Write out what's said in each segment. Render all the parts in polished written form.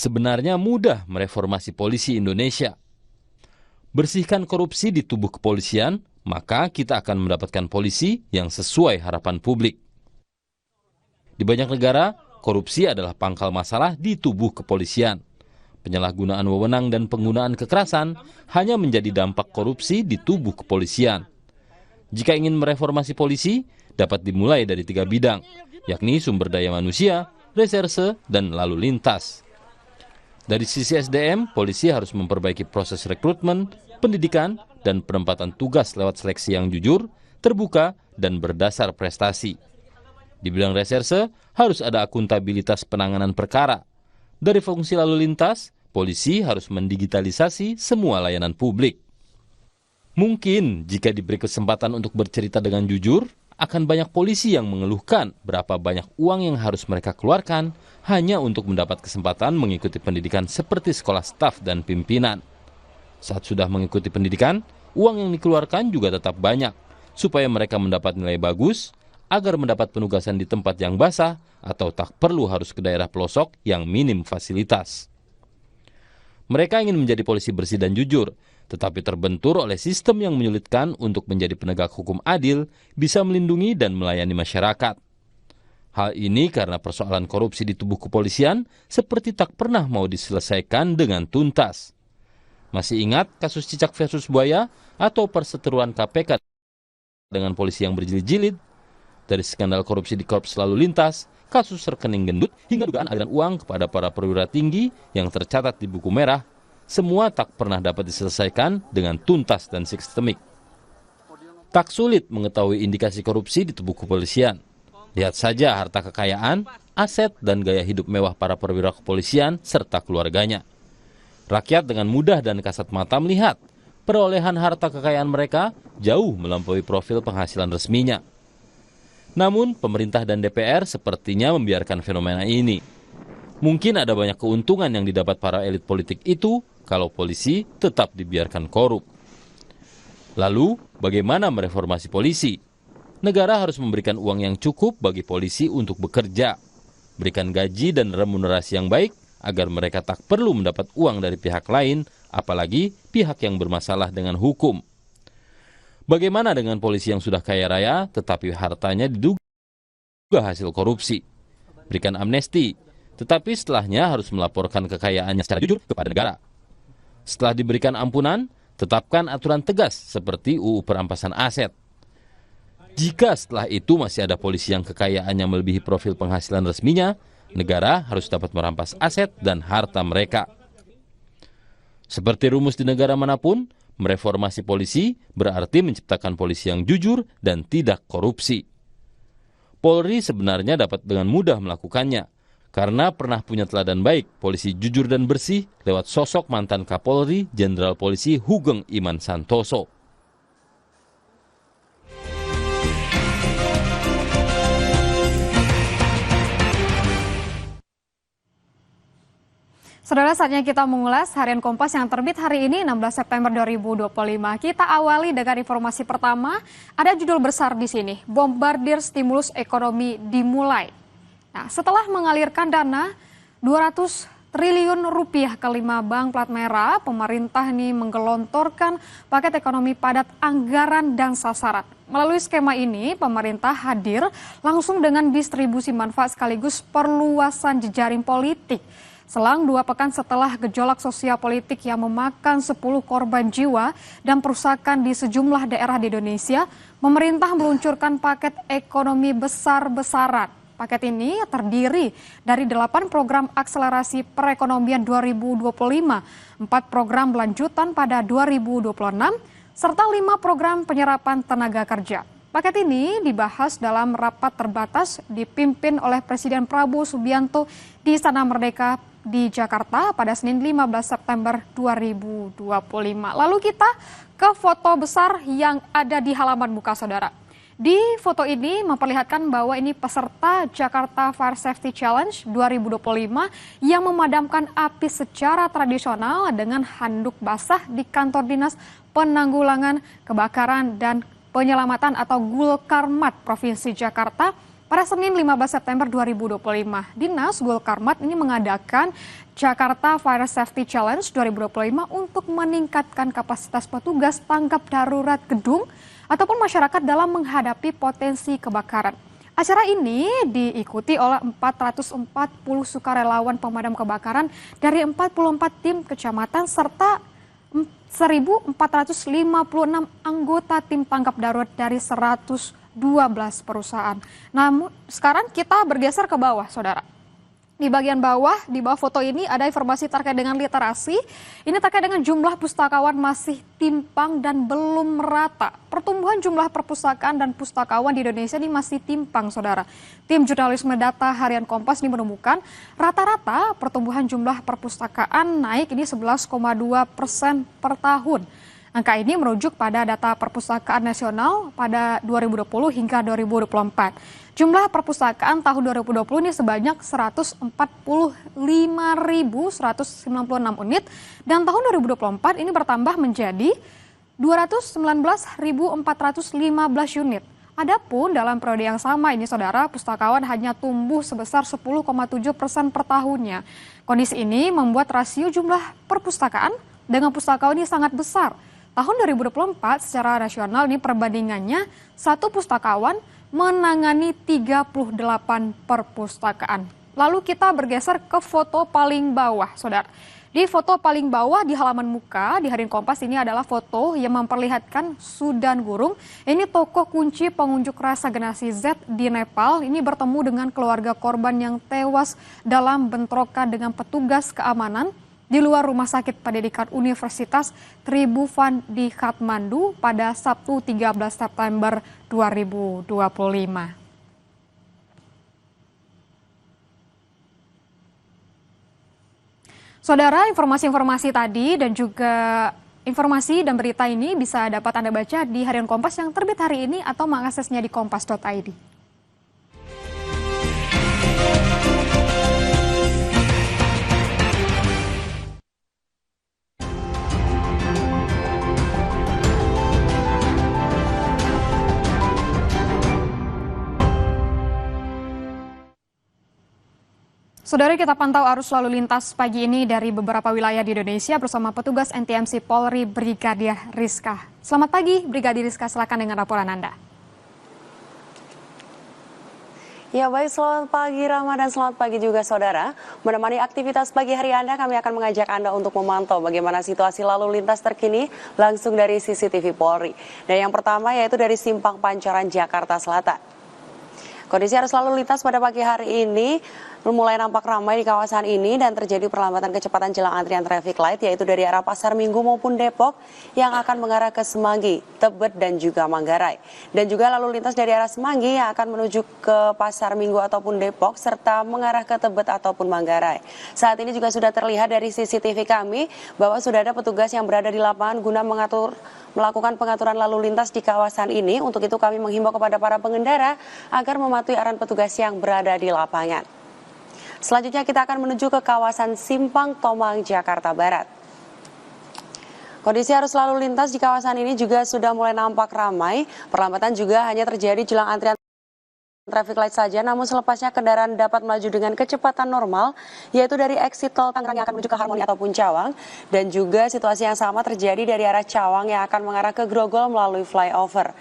Sebenarnya mudah mereformasi polisi Indonesia. Bersihkan korupsi di tubuh kepolisian, maka kita akan mendapatkan polisi yang sesuai harapan publik. Di banyak negara, korupsi adalah pangkal masalah di tubuh kepolisian. Penyalahgunaan wewenang dan penggunaan kekerasan hanya menjadi dampak korupsi di tubuh kepolisian. Jika ingin mereformasi polisi, dapat dimulai dari 3 bidang, yakni sumber daya manusia, reserse, dan lalu lintas. Dari sisi SDM, polisi harus memperbaiki proses rekrutmen, pendidikan, dan penempatan tugas lewat seleksi yang jujur, terbuka, dan berdasar prestasi. Di bidang reserse, harus ada akuntabilitas penanganan perkara. Dari fungsi lalu lintas, polisi harus mendigitalisasi semua layanan publik. Mungkin jika diberi kesempatan untuk bercerita dengan jujur, akan banyak polisi yang mengeluhkan berapa banyak uang yang harus mereka keluarkan hanya untuk mendapat kesempatan mengikuti pendidikan seperti sekolah staf dan pimpinan. Saat sudah mengikuti pendidikan, uang yang dikeluarkan juga tetap banyak, supaya mereka mendapat nilai bagus, agar mendapat penugasan di tempat yang basah, atau tak perlu harus ke daerah pelosok yang minim fasilitas. Mereka ingin menjadi polisi bersih dan jujur, tetapi terbentur oleh sistem yang menyulitkan untuk menjadi penegak hukum adil, bisa melindungi dan melayani masyarakat. Hal ini karena persoalan korupsi di tubuh kepolisian seperti tak pernah mau diselesaikan dengan tuntas. Masih ingat kasus cicak versus buaya atau perseteruan KPK dengan polisi yang berjilid-jilid? Dari skandal korupsi di Korps Lalu Lintas, kasus rekening gendut, hingga dugaan aliran uang kepada para perwira tinggi yang tercatat di buku merah, semua tak pernah dapat diselesaikan dengan tuntas dan sistemik. Tak sulit mengetahui indikasi korupsi di tubuh kepolisian. Lihat saja harta kekayaan, aset, dan gaya hidup mewah para perwira kepolisian serta keluarganya. Rakyat dengan mudah dan kasat mata melihat perolehan harta kekayaan mereka jauh melampaui profil penghasilan resminya. Namun, pemerintah dan DPR sepertinya membiarkan fenomena ini. Mungkin ada banyak keuntungan yang didapat para elit politik itu kalau polisi tetap dibiarkan korup. Lalu, bagaimana mereformasi polisi? Negara harus memberikan uang yang cukup bagi polisi untuk bekerja, berikan gaji dan remunerasi yang baik agar mereka tak perlu mendapat uang dari pihak lain, apalagi pihak yang bermasalah dengan hukum. Bagaimana dengan polisi yang sudah kaya raya tetapi hartanya diduga hasil korupsi? Berikan amnesti, tetapi setelahnya harus melaporkan kekayaannya secara jujur kepada negara. Setelah diberikan ampunan, tetapkan aturan tegas seperti UU perampasan aset. Jika setelah itu masih ada polisi yang kekayaannya melebihi profil penghasilan resminya, negara harus dapat merampas aset dan harta mereka. Seperti rumus di negara manapun, mereformasi polisi berarti menciptakan polisi yang jujur dan tidak korupsi. Polri sebenarnya dapat dengan mudah melakukannya, karena pernah punya teladan baik polisi jujur dan bersih lewat sosok mantan Kapolri Jenderal Polisi Hugeng Iman Santoso. Saudara, saatnya kita mengulas Harian Kompas yang terbit hari ini 16 September 2025. Kita awali dengan informasi pertama, ada judul besar di sini, Bombardir Stimulus Ekonomi Dimulai. Nah, setelah mengalirkan dana 200 triliun rupiah ke 5 bank plat merah, pemerintah ini menggelontorkan paket ekonomi padat anggaran dan sasaran. Melalui skema ini, pemerintah hadir langsung dengan distribusi manfaat sekaligus perluasan jejaring politik. Selang 2 pekan setelah gejolak sosial politik yang memakan 10 korban jiwa dan perusakan di sejumlah daerah di Indonesia, pemerintah meluncurkan paket ekonomi besar-besaran. Paket ini terdiri dari 8 program akselerasi perekonomian 2025, 4 program lanjutan pada 2026, serta 5 program penyerapan tenaga kerja. Paket ini dibahas dalam rapat terbatas dipimpin oleh Presiden Prabowo Subianto di Istana Merdeka di Jakarta pada Senin 15 September 2025. Lalu kita ke foto besar yang ada di halaman muka saudara. Di foto ini memperlihatkan bahwa ini peserta Jakarta Fire Safety Challenge 2025 yang memadamkan api secara tradisional dengan handuk basah di kantor dinas penanggulangan kebakaran dan penyelamatan atau Gulkarmat Provinsi Jakarta Pada Senin 15 September 2025, Dinas Gulkarmat ini mengadakan Jakarta Fire Safety Challenge 2025 untuk meningkatkan kapasitas petugas tanggap darurat gedung ataupun masyarakat dalam menghadapi potensi kebakaran. Acara ini diikuti oleh 440 sukarelawan pemadam kebakaran dari 44 tim kecamatan serta 1.456 anggota tim tanggap darurat dari 112 perusahaan. Namun sekarang kita bergeser ke bawah, saudara. Di bagian bawah, di bawah foto ini ada informasi terkait dengan literasi. Ini terkait dengan jumlah pustakawan masih timpang dan belum merata. Pertumbuhan jumlah perpustakaan dan pustakawan di Indonesia ini masih timpang, saudara. Tim jurnalisme data harian Kompas ini menemukan rata-rata pertumbuhan jumlah perpustakaan naik ini 11,2% per tahun. Angka ini merujuk pada data perpustakaan nasional pada 2020 hingga 2024. Jumlah perpustakaan tahun 2020 ini sebanyak 145.196 unit dan tahun 2024 ini bertambah menjadi 219.415 unit. Adapun dalam periode yang sama ini, saudara, pustakawan hanya tumbuh sebesar 10,7% per tahunnya. Kondisi ini membuat rasio jumlah perpustakaan dengan pustakawan ini sangat besar. Tahun 2024 secara nasional ini perbandingannya satu pustakawan menangani 38 perpustakaan. Lalu kita bergeser ke foto paling bawah, saudara. Di foto paling bawah di halaman muka di Harian Kompas ini adalah foto yang memperlihatkan Sudan Gurung. Ini tokoh kunci pengunjuk rasa generasi Z di Nepal. Ini bertemu dengan keluarga korban yang tewas dalam bentrokan dengan petugas keamanan di luar Rumah Sakit Pendidikan Universitas Tribhuvan di Kathmandu pada Sabtu 13 September 2025. Saudara, informasi-informasi tadi dan juga informasi dan berita ini bisa dapat Anda baca di Harian Kompas yang terbit hari ini atau mengaksesnya di kompas.id. Saudara, kita pantau arus lalu lintas pagi ini dari beberapa wilayah di Indonesia bersama petugas NTMC Polri Brigadir Rizka. Selamat pagi, Brigadir Rizka, silakan dengan laporan Anda. Ya baik, selamat pagi Rahma dan selamat pagi juga saudara. Menemani aktivitas pagi hari Anda, kami akan mengajak Anda untuk memantau bagaimana situasi lalu lintas terkini langsung dari CCTV Polri. Dan yang pertama yaitu dari Simpang Pancoran, Jakarta Selatan. Kondisi arus lalu lintas pada pagi hari ini mulai nampak ramai di kawasan ini dan terjadi perlambatan kecepatan jelang antrian traffic light yaitu dari arah Pasar Minggu maupun Depok yang akan mengarah ke Semanggi, Tebet dan juga Manggarai. Dan juga lalu lintas dari arah Semanggi yang akan menuju ke Pasar Minggu ataupun Depok serta mengarah ke Tebet ataupun Manggarai. Saat ini juga sudah terlihat dari CCTV kami bahwa sudah ada petugas yang berada di lapangan guna melakukan pengaturan lalu lintas di kawasan ini. Untuk itu kami menghimbau kepada para pengendara agar mematuhi arahan petugas yang berada di lapangan. Selanjutnya kita akan menuju ke kawasan Simpang Tomang, Jakarta Barat. Kondisi arus lalu lintas di kawasan ini juga sudah mulai nampak ramai. Perlambatan juga hanya terjadi jelang antrian traffic light saja, namun selepasnya kendaraan dapat melaju dengan kecepatan normal, yaitu dari exit tol Tangerang yang akan menuju ke Harmoni ataupun Cawang, dan juga situasi yang sama terjadi dari arah Cawang yang akan mengarah ke Grogol melalui flyover.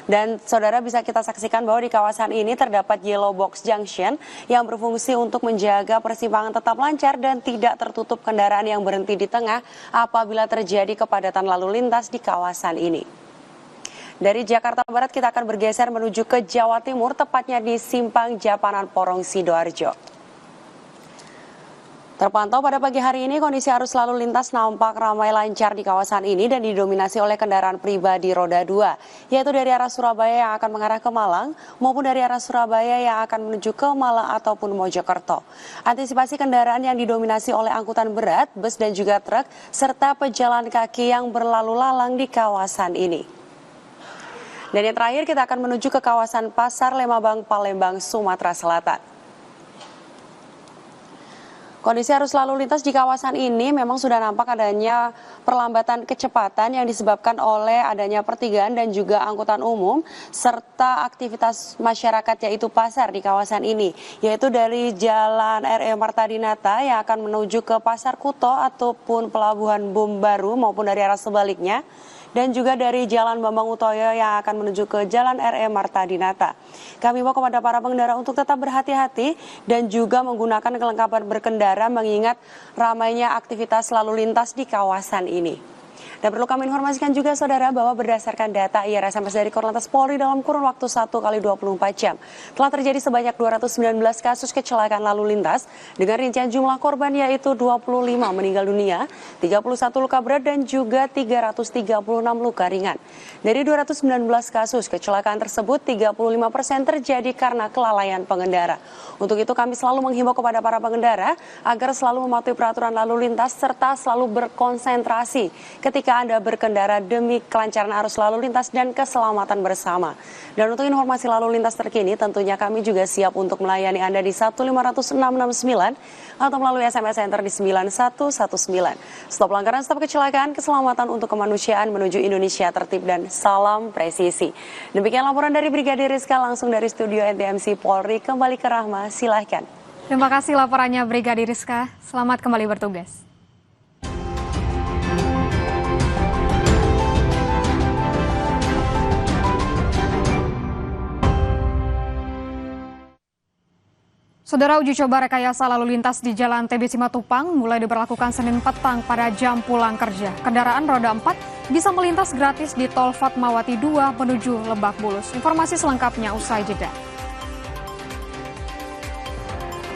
Dan saudara bisa kita saksikan bahwa di kawasan ini terdapat yellow box junction yang berfungsi untuk menjaga persimpangan tetap lancar dan tidak tertutup kendaraan yang berhenti di tengah apabila terjadi kepadatan lalu lintas di kawasan ini. Dari Jakarta Barat kita akan bergeser menuju ke Jawa Timur, tepatnya di Simpang Japanan Porong Sidoarjo. Terpantau pada pagi hari ini kondisi arus lalu lintas nampak ramai lancar di kawasan ini dan didominasi oleh kendaraan pribadi roda 2, yaitu dari arah Surabaya yang akan mengarah ke Malang maupun dari arah Surabaya yang akan menuju ke Malang ataupun Mojokerto. Antisipasi kendaraan yang didominasi oleh angkutan berat, bus dan juga truk, serta pejalan kaki yang berlalu lalang di kawasan ini. Dan yang terakhir kita akan menuju ke kawasan Pasar Lembang, Palembang, Sumatera Selatan. Kondisi arus lalu lintas di kawasan ini memang sudah nampak adanya perlambatan kecepatan yang disebabkan oleh adanya pertigaan dan juga angkutan umum serta aktivitas masyarakat yaitu pasar di kawasan ini, yaitu dari Jalan RE Marta Dinata yang akan menuju ke Pasar Kuto ataupun Pelabuhan Bom Baru maupun dari arah sebaliknya, dan juga dari Jalan Bambang Utoyo yang akan menuju ke Jalan RE Marta Dinata. Kami mau kepada para pengendara untuk tetap berhati-hati dan juga menggunakan kelengkapan berkendara mengingat ramainya aktivitas lalu lintas di kawasan ini. Dan perlu kami informasikan juga saudara bahwa berdasarkan data IRSMS dari Korlantas Polri dalam kurun waktu 1 kali 24 jam telah terjadi sebanyak 219 kasus kecelakaan lalu lintas dengan rincian jumlah korban yaitu 25 meninggal dunia, 31 luka berat dan juga 336 luka ringan. Dari 219 kasus kecelakaan tersebut 35% terjadi karena kelalaian pengendara. Untuk itu kami selalu menghimbau kepada para pengendara agar selalu mematuhi peraturan lalu lintas serta selalu berkonsentrasi ketika Anda berkendara demi kelancaran arus lalu lintas dan keselamatan bersama. Dan untuk informasi lalu lintas terkini tentunya kami juga siap untuk melayani Anda di 15669 atau melalui SMS Center di 9119. Stop pelanggaran, stop kecelakaan, keselamatan untuk kemanusiaan menuju Indonesia tertib dan salam presisi. Demikian laporan dari Brigadir Rizka langsung dari studio NTMC Polri. Kembali ke Rahma, silahkan. Terima kasih laporannya Brigadir Rizka. Selamat kembali bertugas. Saudara, uji coba rekayasa lalu lintas di Jalan TB Simatupang mulai diberlakukan Senin petang pada jam pulang kerja. Kendaraan roda 4 bisa melintas gratis di Tol Fatmawati 2 menuju Lebak Bulus. Informasi selengkapnya usai jeda.